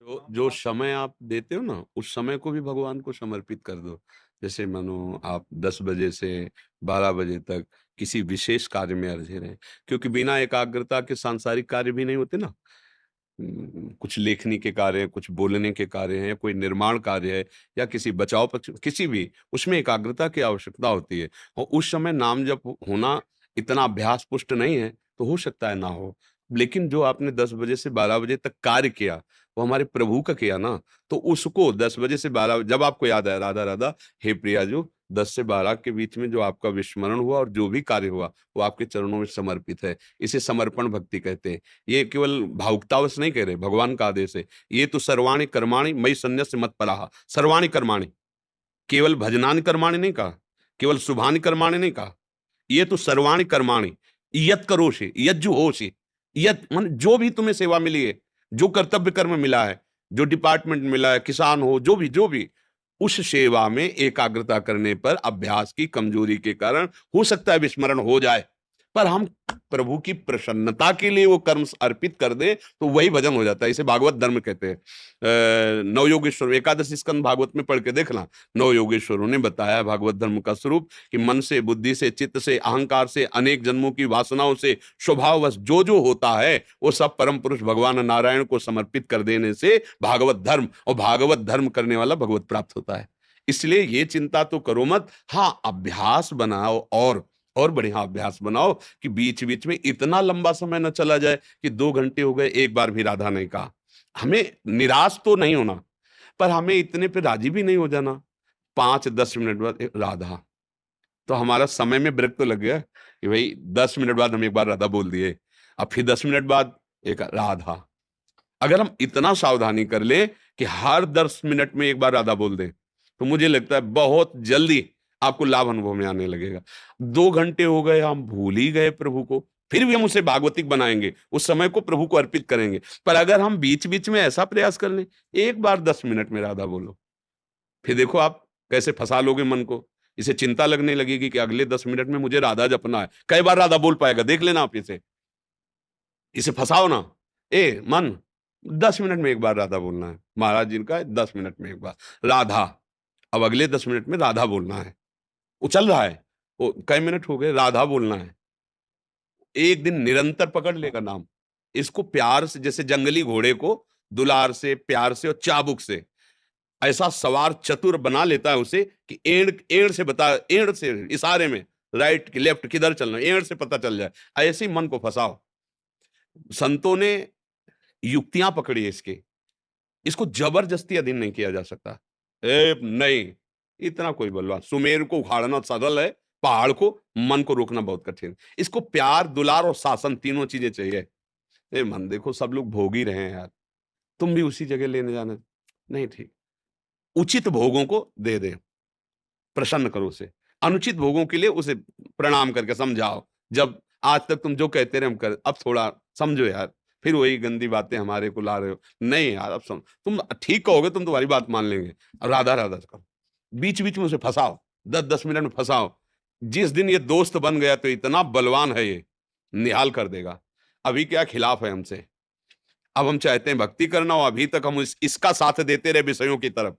तो जो समय आप देते हो ना, उस समय को भी भगवान को समर्पित कर दो। जैसे मानो आप 10 बजे से 12 बजे तक किसी विशेष कार्य में अरझे रहें, क्योंकि बिना एकाग्रता के सांसारिक कार्य भी नहीं होते ना। कुछ लेखनी के कार्य हैं, कुछ बोलने के कार्य हैं, कोई निर्माण कार्य है या किसी बचाव पक्ष किसी भी, उसमें एकाग्रता की आवश्यकता होती है और उस समय नाम जप होना इतना अभ्यास पुष्ट नहीं है, तो हो सकता है ना हो। लेकिन जो आपने 10 बजे से 12 बजे तक कार्य किया, वो हमारे प्रभु का किया ना, तो उसको 10 बजे से 12 जब आपको याद आया राधा, राधा, हे प्रिया जो 10 से 12 के बीच में जो आपका विस्मरण हुआ और जो भी कार्य हुआ, वो आपके चरणों में समर्पित है। इसे समर्पण भक्ति कहते हैं। ये केवल भावुकतावश नहीं कह रहे, भगवान का आदेश है। ये तो सर्वाणि कर्माणि मयि सन्न्यस्य मत्पराः। सर्वाणि कर्माणि, केवल भजनानि कर्माणि नहीं कहा, केवल शुभानि कर्माणि नहीं कहा। ये तो सर्वाणि कर्माणि यत् करोषि, यज्जु होषि, यत् माने जो भी तुम्हें सेवा मिली है, जो कर्तव्य कर्म मिला है, जो डिपार्टमेंट मिला है, किसान हो, जो भी, उस सेवा में एकाग्रता करने पर अभ्यास की कमजोरी के कारण हो सकता है विस्मरण हो जाए। पर हम प्रभु की प्रसन्नता के लिए वो कर्म अर्पित कर दें, तो वही भजन हो जाता है। इसे भागवत धर्म कहते हैं। नवयोगेश्वर एकादश स्कंद भागवत में पढ़ के देखना। नवयोगेश्वरों ने बताया भागवत धर्म का स्वरूप कि मन से, बुद्धि से, चित्त से, अहंकार से, अनेक जन्मों की वासनाओं से, स्वभाववश जो जो होता है वो सब परम पुरुष भगवान नारायण को समर्पित कर देने से भागवत धर्म, और भागवत धर्म करने वाला भगवत प्राप्त होता है। इसलिए ये चिंता तो करो मत। हाँ, अभ्यास बनाओ और बढ़िया अभ्यास बनाओ कि बीच बीच में इतना लंबा समय न चला जाए कि 2 घंटे हो गए, एक बार भी राधा नहीं कहा। हमें निराश तो नहीं होना, पर हमें इतने पे राजी भी नहीं हो जाना। 5-10 मिनट बाद राधा, तो हमारा समय में ब्रेक तो लग गया कि भाई 10 मिनट बाद हम एक बार राधा बोल दिए, अब फिर 10 मिनट बाद एक राधा। अगर हम इतना सावधानी कर ले कि हर 10 मिनट में एक बार राधा बोल दें, तो मुझे लगता है बहुत जल्दी आपको लाभ अनुभव में आने लगेगा। 2 घंटे हो गए, हम भूल ही गए प्रभु को, फिर भी हम उसे भागवतिक बनाएंगे, उस समय को प्रभु को अर्पित करेंगे। पर अगर हम बीच बीच में ऐसा प्रयास कर लें, एक बार 10 मिनट में राधा बोलो, फिर देखो आप कैसे फंसा लोगे मन को। इसे चिंता लगने लगेगी कि अगले 10 मिनट में मुझे राधा जपना है, कई बार राधा बोल पाएगा, देख लेना आप इसे। इसे फंसाओ ना। ए मन, 10 मिनट में एक बार राधा बोलना है, महाराज जी का है 10 मिनट में एक बार राधा। अब अगले 10 मिनट में राधा बोलना है, वो चल रहा है, वो कई मिनट हो गए, राधा बोलना है। एक दिन निरंतर पकड़ लेगा नाम। इसको प्यार से, जैसे जंगली घोड़े को दुलार से, प्यार से और चाबुक से ऐसा सवार चतुर बना लेता है उसे कि एड़ एड़ से बता, एड़ से इशारे में राइट की लेफ्ट किधर चलना है, एड़ से पता चल जाए। ऐसे ही मन को फंसाओ। संतों ने युक्तियां पकड़ी है इसकी, इसको जबरदस्ती अधीन नहीं किया जा सकता। नहीं, इतना कोई बलवान, सुमेर को उखाड़ना सरल है, पहाड़ को, मन को रोकना बहुत कठिन। इसको प्यार, दुलार और शासन तीनों चीजें चाहिए। मन देखो सब लोग भोग ही रहे हैं यार, तुम भी उसी जगह लेने जाना नहीं ठीक। उचित भोगों को दे दे, प्रसन्न करो उसे। अनुचित भोगों के लिए उसे प्रणाम करके समझाओ। जब आज तक तुम जो कहते रहे हम कर, अब थोड़ा समझो यार। फिर वही गंदी बातें हमारे को ला रहे हो। नहीं यार, अब तुम ठीक कहोगे, तुम तुम्हारी बात मान लेंगे। अब राधा राधा करो, बीच बीच में उसे फंसाओ, 10-10 मिनट में फंसाओ। जिस दिन ये दोस्त बन गया तो इतना बलवान है ये, निहाल कर देगा। अभी क्या खिलाफ है हमसे। अब हम चाहते हैं भक्ति करना, और अभी तक हम इसका साथ देते रहे विषयों की तरफ।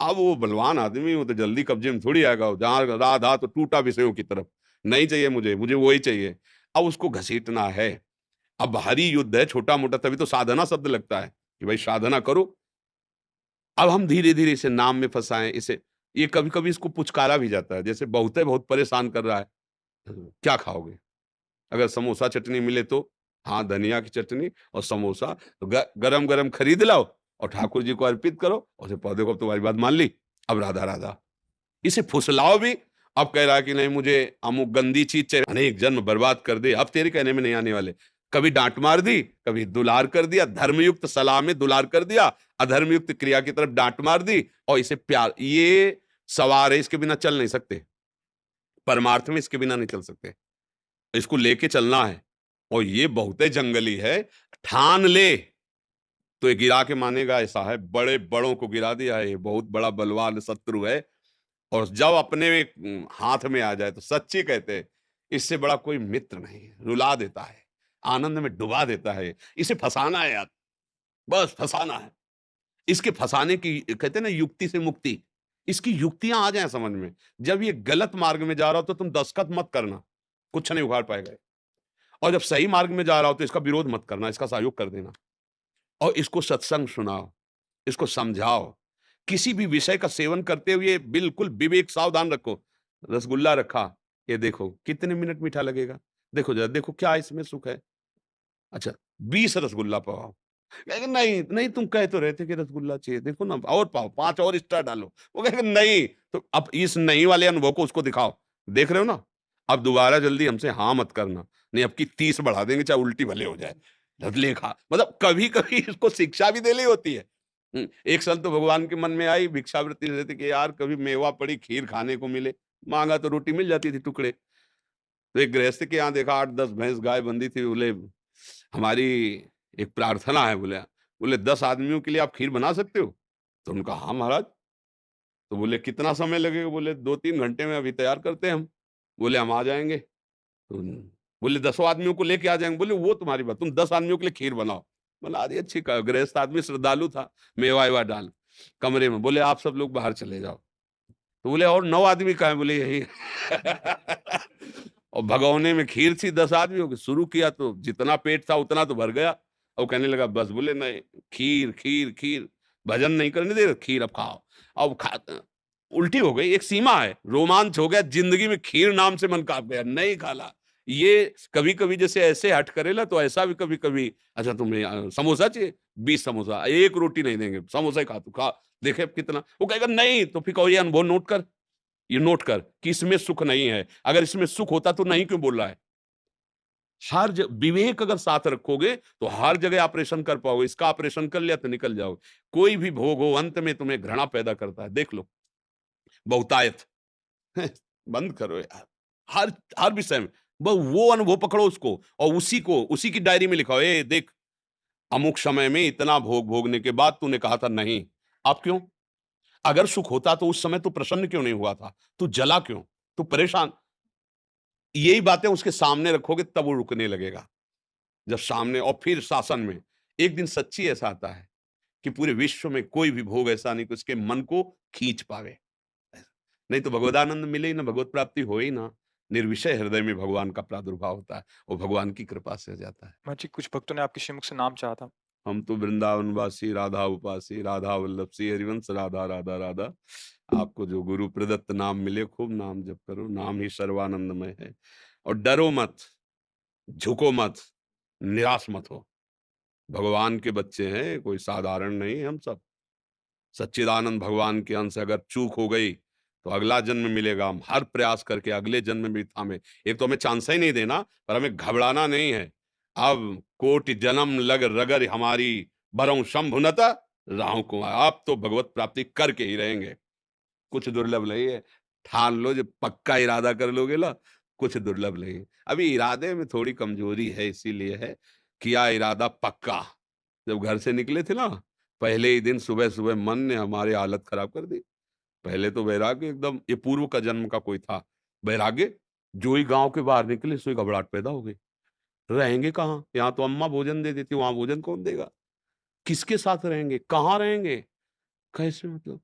अब वो बलवान आदमी, वो तो जल्दी कब्जे में थोड़ी आएगा, जहाँ राधा तो टूटा विषयों की तरफ। नहीं चाहिए मुझे, मुझे वही चाहिए। अब उसको घसीटना है। अब भारी युद्ध है, छोटा मोटा, तभी तो साधना शब्द लगता है कि भाई साधना करो। अब हम धीरे धीरे इसे नाम में फंसाएं इसे। ये कभी कभी इसको पुचकारा भी जाता है, जैसे बहुत है, बहुत परेशान कर रहा है। क्या खाओगे? अगर समोसा चटनी मिले तो, हाँ, धनिया की चटनी और समोसा गरम गरम खरीद लाओ और ठाकुर जी को अर्पित करो, और उसे पौधे को, अब तुम्हारी बात मान ली, अब राधा राधा। इसे फुसलाओ भी। अब कह रहा है कि नहीं, मुझे अमुक गंदी चीज चाहिए, अनेक जन्म बर्बाद कर दे, अब तेरे कहने में नहीं आने वाले। कभी डांट मार दी, कभी दुलार कर दिया, धर्मयुक्त सलाह में दुलार कर दिया, अधर्मयुक्त क्रिया की तरफ डांट मार दी, और इसे प्यार, ये सवार है, इसके बिना चल नहीं सकते। परमार्थ में इसके बिना नहीं चल सकते, इसको लेके चलना है। और ये बहुत जंगली है, ठान ले तो ये गिरा के मानेगा, ऐसा है। बड़े बड़ों को गिरा दिया है, ये बहुत बड़ा बलवान शत्रु है। और जब अपने हाथ में आ जाए तो सच्ची कहते हैं, इससे बड़ा कोई मित्र नहीं है। रुला देता है, आनंद में डुबा देता है। इसे फंसाना है यार, बस फंसाना है। इसके फंसाने की, कहते हैं ना युक्ति से मुक्ति, इसकी युक्तियां आ जाए समझ में। जब ये गलत मार्ग में जा रहा हो तो तुम दस्तखत मत करना, कुछ नहीं उखाड़ पाएगा। और जब सही मार्ग में जा रहा हो तो इसका विरोध मत करना, इसका सहयोग कर देना। और इसको सत्संग सुनाओ, इसको समझाओ। किसी भी विषय का सेवन करते हुए बिल्कुल विवेक सावधान रखो। रसगुल्ला रखा, ये देखो कितने मिनट मीठा लगेगा, देखो जरा, देखो क्या इसमें सुख है। अच्छा, 20 रसगुल्ला पाओ, कहेगा नहीं नहीं, तुम कह तो रहे थे कि रसगुल्ला चाहिए, देखो ना और पाओ, 5 और स्टार डालो। वो कहेगा नहीं, तो अब इस नहीं वाले अनुभव को उसको दिखाओ। देख रहे हो ना, अब दोबारा जल्दी हमसे हाँ मत करना, नहीं अब की 30 बढ़ा देंगे, चाहे उल्टी भले हो जाए। धतले खा, मतलब कभी कभी इसको शिक्षा भी देनी होती है। एक साल तो भगवान के मन में आई भिक्षावृत्ति देते कि यार कभी मेवा पड़ी खीर खाने को मिले। मांगा तो रोटी मिल जाती थी टुकड़े। तो एक गृहस्थ के यहाँ देखा 8-10 भैंस गाय बंधी थी। बोले हमारी एक प्रार्थना है। बोले 10 आदमियों के लिए आप खीर बना सकते हो? तो उनका हाँ महाराज। तो बोले कितना समय लगेगा? बोले 2-3 घंटे में अभी तैयार करते हैं हम। बोले हम आ जाएंगे। तो बोले 10 आदमियों को लेके आ जाएंगे। बोले वो तुम्हारी बात, तुम 10 आदमियों के लिए खीर बनाओ। बना दी, अच्छी गृहस्थ आदमी श्रद्धालु था, मेवा एवा डाल कमरे में। बोले आप सब लोग बाहर चले जाओ। तो बोले और 9 आदमी कहाँ है? बोले यही। और भगोने में खीर थी 10 आदमियों की। शुरू किया तो जितना पेट था उतना तो भर गया। और कहने लगा बस। बोले नहीं, खीर खीर खीर, भजन नहीं करने दे, खीर अब खाओ। अब खा, उल्टी हो गई, एक सीमा है, रोमांच हो गया जिंदगी में, खीर नाम से मन कांप गया, नहीं खाला। ये कभी कभी जैसे ऐसे हट करेला तो ऐसा भी कभी कभी। अच्छा तुम्हें समोसा चाहिए? 20 समोसा, एक रोटी नहीं देंगे, समोसा ही खा, तू खा, देखे अब कितना। वो कहेगा नहीं, तो फिर कहो ये अनुभव नोट कर, ये नोट कर कि इसमें सुख नहीं है। अगर इसमें सुख होता तो नहीं क्यों बोल रहा है? विवेक अगर साथ रखोगे तो हर जगह ऑपरेशन कर पाओगे। इसका ऑपरेशन कर लिया तो निकल जाओगे। कोई भी भोग हो अंत में तुम्हें घृणा पैदा करता है, देख लो। बहुतायत। बंद करो यार। हर हर विषय में वो अनुभव पकड़ो उसको, और उसी को उसी की डायरी में लिखाओ, ए देख, अमुक समय में इतना भोग भोगने के बाद तूने कहा था नहीं, अब क्यों? अगर सुख होता तो उस समय तू प्रसन्न क्यों नहीं हुआ था? तू जला क्यों? तू परेशान? यही बातें उसके सामने रखोगे तब वो रुकने लगेगा। जब सामने, और फिर शासन में एक दिन सच्ची ऐसा आता है कि पूरे विश्व में कोई भी भोग ऐसा नहीं कि उसके मन को खींच पावे। नहीं तो भगवदानंद मिले ही ना, भगवत प्राप्ति हो ही ना। निर्विषय हृदय में भगवान का प्रादुर्भाव होता है, और भगवान की कृपा से हो जाता है। महाराज जी, कुछ भक्तों ने आपके श्रीमुख से नाम चाहा था। हम तो वृंदावनवासी, राधा उपासी, राधा वल्लभ सी हरिवंश, राधा राधा राधा। आपको जो गुरु प्रदत्त नाम मिले, खूब नाम जप करो, नाम ही सर्वानंदमय है। और डरो मत, झुको मत, निराश मत हो। भगवान के बच्चे हैं, कोई साधारण नहीं हम सब। सच्चिदानंद भगवान के अंश, अगर चूक हो गई तो अगला जन्म मिलेगा। हम हर प्रयास करके अगले जन्म में भी थामे। एक तो हमें चांस ही नहीं देना, पर हमें घबराना नहीं है। अब कोटि जन्म लग रगर हमारी, बरऊं शंभुनत राहु कुमार। आप तो भगवत प्राप्ति करके ही रहेंगे। कुछ दुर्लभ नहीं है। ठान लो, जब पक्का इरादा कर लोगे ना, कुछ दुर्लभ नहीं है। अभी इरादे में थोड़ी कमजोरी है, इसीलिए है। किया इरादा पक्का। जब घर से निकले थे ना, पहले ही दिन सुबह सुबह मन ने हमारी हालत खराब कर दी। पहले तो वैराग्य एकदम, ये पूर्व का जन्म का कोई था वैराग्य। जो ही गांव के बाहर निकले सो ही घबराहट पैदा हो गई। रहेंगे कहाँ? यहाँ तो अम्मा भोजन दे देती, वहां भोजन कौन देगा? किसके साथ रहेंगे? कहाँ रहेंगे? कैसे, मतलब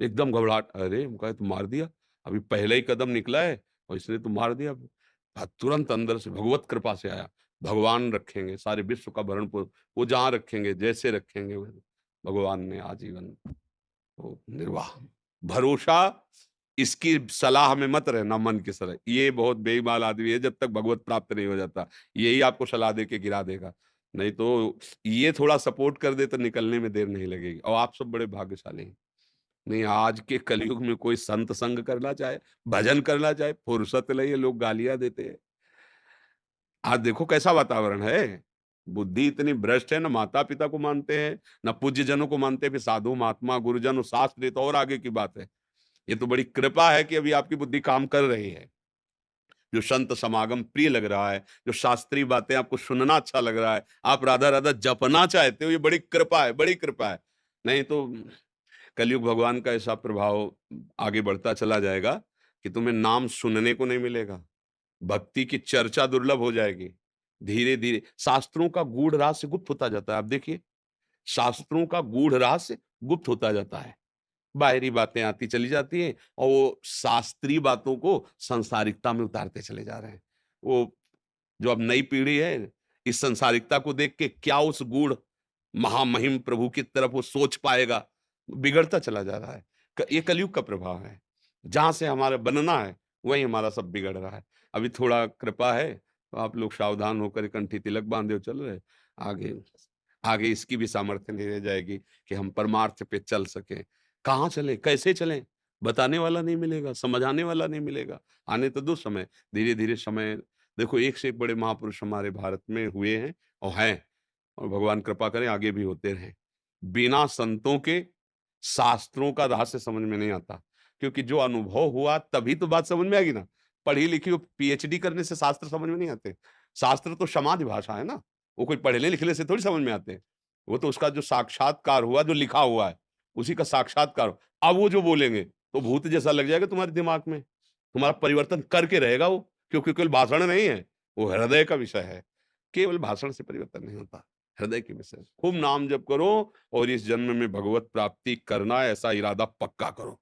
एकदम घबराहट। अरे हम कहे तो मार दिया, अभी पहले ही कदम निकला है और इसने तो मार दिया। तुरंत अंदर से भगवत कृपा से आया, भगवान रखेंगे सारे विश्व का भरण पोषण, वो जहाँ रखेंगे जैसे रखेंगे भगवान ने आजीवन वो निर्वाह। भरोसा, इसकी सलाह में मत रहना मन की सलाह। ये बहुत बेईमान आदमी है, जब तक भगवत प्राप्त नहीं हो जाता यही आपको सलाह दे के गिरा देगा। नहीं तो ये थोड़ा सपोर्ट कर दे तो निकलने में देर नहीं लगेगी। और आप सब बड़े भाग्यशाली हैं। नहीं, आज के कलयुग में कोई संत संग करना चाहे, भजन करना चाहे, फुर्सत नहीं है, लोग गालियां देते हैं। आज देखो कैसा वातावरण है। बुद्धि इतनी भ्रष्ट है, ना माता पिता को मानते हैं, ना पूज्य जनों को मानते हैं, फिर साधु महात्मा गुरुजन और शास्त्र, ये तो और आगे की बात है। ये तो बड़ी कृपा है कि अभी आपकी बुद्धि काम कर रही है। जो संत समागम प्रिय लग रहा है, जो शास्त्रीय बातें आपको सुनना अच्छा लग रहा है, आप राधा राधा जपना चाहते हो, ये बड़ी कृपा है, बड़ी कृपा है। नहीं तो कलयुग भगवान का ऐसा प्रभाव आगे बढ़ता चला जाएगा कि तुम्हें नाम सुनने को नहीं मिलेगा। भक्ति की चर्चा दुर्लभ हो जाएगी। धीरे धीरे शास्त्रों का गूढ़ रहस्य गुप्त होता जाता है। आप देखिए, शास्त्रों का गूढ़ रहस्य गुप्त होता जाता है। बाहरी बातें आती चली जाती हैं और वो शास्त्रीय बातों को सांसारिकता में उतारते चले जा रहे हैं। वो जो अब नई पीढ़ी है, इस सांसारिकता को देख के क्या उस गूढ़ महामहिम प्रभु की तरफ वो सोच पाएगा? बिगड़ता चला जा रहा है। ये कलयुग का प्रभाव है। जहाँ से हमारा बनना है, वहीं हमारा सब बिगड़ रहा है। अभी थोड़ा कृपा है, तो आप लोग सावधान होकर कंठी तिलक बांधे हो चल रहे, आगे आगे इसकी भी सामर्थ्य नहीं रह जाएगी कि हम परमार्थ पे चल सकें। कहाँ चलें, कैसे चलें? बताने वाला नहीं मिलेगा, समझाने वाला नहीं मिलेगा। आने तो दो समय, धीरे-धीरे समय देखो एक से एक बड़े महापुरुष हमारे भारत में हुए हैं और हैं, और भगवान कृपा करें आगे भी होते रहें। बिना संतों के शास्त्रों का रहस्य समझ में नहीं आता, क्योंकि जो अनुभव हुआ तभी तो बात समझ में आएगी ना। पढ़ी लिखी हो पीएचडी करने से शास्त्र समझ में नहीं आते। शास्त्र तो समाधि भाषा है ना, वो कोई पढ़ने लिखने से थोड़ी समझ में आते हैं। वो तो उसका जो साक्षात्कार हुआ, जो लिखा हुआ है, उसी का साक्षात्कार हो। अब वो जो बोलेंगे तो भूत जैसा लग जाएगा तुम्हारे दिमाग में, तुम्हारा परिवर्तन करके रहेगा वो, क्योंकि केवल भाषण नहीं है, वो हृदय का विषय है। केवल भाषण से परिवर्तन नहीं होता, हृदय के विषय। खूब नाम जप करो और इस जन्म में भगवत प्राप्ति करना ऐसा इरादा पक्का करो।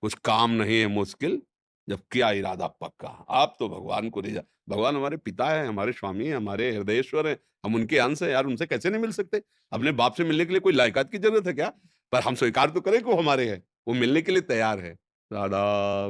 कुछ काम नहीं है मुश्किल, जब किया इरादा पक्का। आप तो भगवान को रिझा, भगवान हमारे पिता हैं, हमारे स्वामी हैं, हमारे हृदयेश्वर हैं, हम उनके अंश हैं यार, उनसे कैसे नहीं मिल सकते? अपने बाप से मिलने के लिए कोई लायकात की ज़रूरत है क्या? पर हम स्वीकार तो करें कि वो हमारे हैं, वो मिलने के लिए तैयार है। राधा